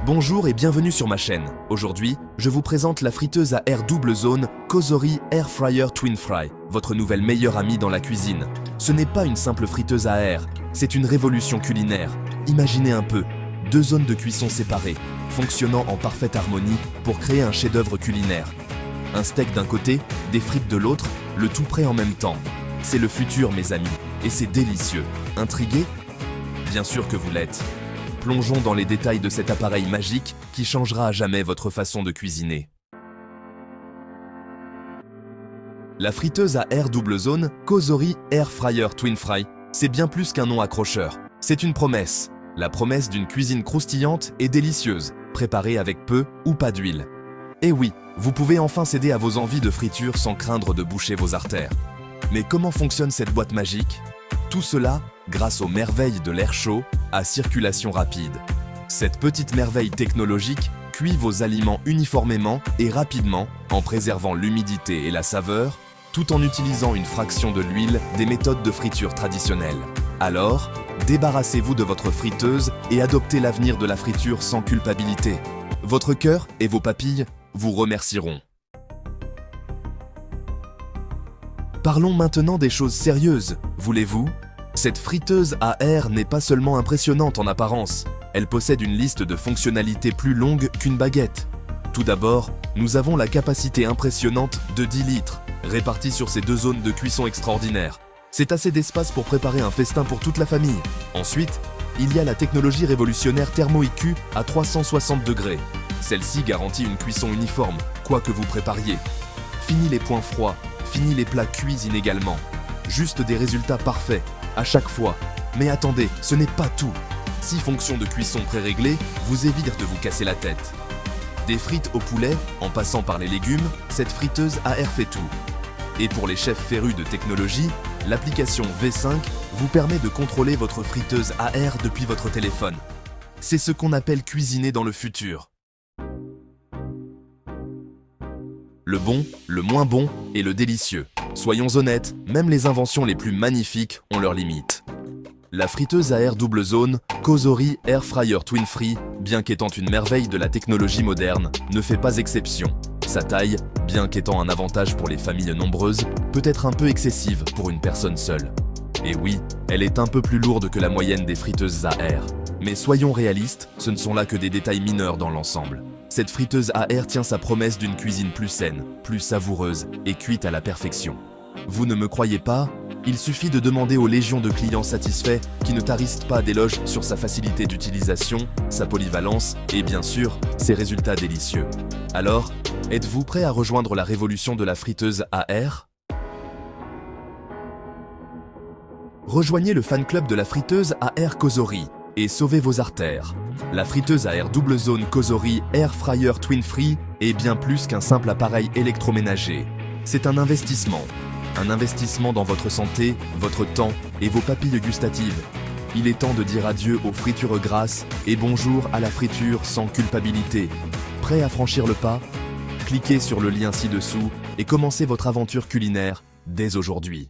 Bonjour et bienvenue sur ma chaîne. Aujourd'hui, je vous présente la friteuse à air double zone Cosori Air Fryer Twin Fry, votre nouvelle meilleure amie dans la cuisine. Ce n'est pas une simple friteuse à air, c'est une révolution culinaire. Imaginez un peu, 2 zones de cuisson séparées, fonctionnant en parfaite harmonie pour créer un chef-d'œuvre culinaire. Un steak d'un côté, des frites de l'autre, le tout prêt en même temps. C'est le futur, mes amis, et c'est délicieux. Intrigué? Bien sûr que vous l'êtes. Plongeons dans les détails de cet appareil magique qui changera à jamais votre façon de cuisiner. La friteuse à air double zone Cosori Air Fryer Twin Fry, c'est bien plus qu'un nom accrocheur. C'est une promesse. La promesse d'une cuisine croustillante et délicieuse, préparée avec peu ou pas d'huile. Et oui, vous pouvez enfin céder à vos envies de friture sans craindre de boucher vos artères. Mais comment fonctionne cette boîte magique? Tout cela grâce aux merveilles de l'air chaud à circulation rapide. Cette petite merveille technologique cuit vos aliments uniformément et rapidement en préservant l'humidité et la saveur, tout en utilisant une fraction de l'huile des méthodes de friture traditionnelles. Alors, débarrassez-vous de votre friteuse et adoptez l'avenir de la friture sans culpabilité. Votre cœur et vos papilles vous remercieront. Parlons maintenant des choses sérieuses, voulez-vous? Cette friteuse à air n'est pas seulement impressionnante en apparence, elle possède une liste de fonctionnalités plus longue qu'une baguette. Tout d'abord, nous avons la capacité impressionnante de 10 litres, répartie sur ces 2 zones de cuisson extraordinaires. C'est assez d'espace pour préparer un festin pour toute la famille. Ensuite, il y a la technologie révolutionnaire Thermo-IQ à 360 degrés. Celle-ci garantit une cuisson uniforme, quoi que vous prépariez. Fini les points froids, fini les plats cuits inégalement. Juste des résultats parfaits, à chaque fois. Mais attendez, ce n'est pas tout. 6 fonctions de cuisson pré-réglées vous évitent de vous casser la tête. Des frites au poulet, en passant par les légumes, cette friteuse à air fait tout. Et pour les chefs férus de technologie, l'application V5 vous permet de contrôler votre friteuse à air depuis votre téléphone. C'est ce qu'on appelle cuisiner dans le futur. Le bon, le moins bon et le délicieux. Soyons honnêtes, même les inventions les plus magnifiques ont leurs limites. La friteuse à air double zone Cosori Air Fryer Twin Fry, bien qu'étant une merveille de la technologie moderne, ne fait pas exception. Sa taille, bien qu'étant un avantage pour les familles nombreuses, peut être un peu excessive pour une personne seule. Et oui, elle est un peu plus lourde que la moyenne des friteuses à air. Mais soyons réalistes, ce ne sont là que des détails mineurs dans l'ensemble. Cette friteuse à air tient sa promesse d'une cuisine plus saine, plus savoureuse et cuite à la perfection. Vous ne me croyez pas? Il suffit de demander aux légions de clients satisfaits qui ne tarissent pas d'éloges sur sa facilité d'utilisation, sa polyvalence et bien sûr, ses résultats délicieux. Alors, êtes-vous prêt à rejoindre la révolution de la friteuse à air? Rejoignez le fan club de la friteuse à air Cosori et sauvez vos artères. La friteuse à air double zone Cosori Air Fryer Twin Fry est bien plus qu'un simple appareil électroménager. C'est un investissement dans votre santé, votre temps et vos papilles gustatives. Il est temps de dire adieu aux fritures grasses et bonjour à la friture sans culpabilité. Prêt à franchir le pas? Cliquez sur le lien ci-dessous et commencez votre aventure culinaire dès aujourd'hui.